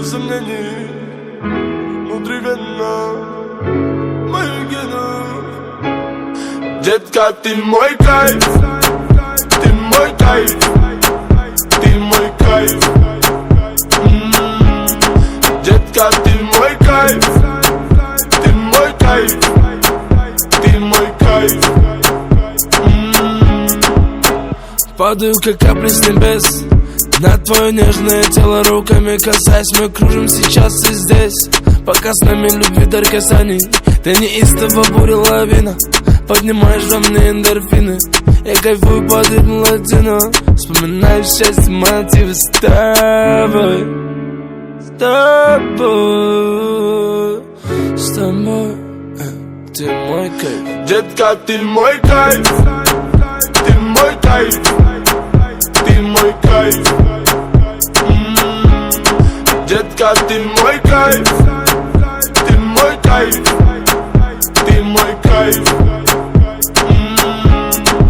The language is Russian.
в сомнении внутри вина моих генов. Детка, ты мой кайф, ты мой кайф, ты мой кайф. Детка, ты мой кайф, ты мой кайф, ты мой кайф. Падаю, как капли с небес, на твое нежное тело руками касаясь. Мы кружим сейчас и здесь, пока с нами любви дар касаний. Ты неистово буря лавина, поднимаешь во мне эндорфины. Я кайфую под ритм латино, вспоминаю счастье, мотивы с тобой. С тобой, с тобой, ты мой кайф. Детка, ты мой кайф, ты мой кайф, ты мой кайф. Детка, ты мой кайф, ты мой кайф.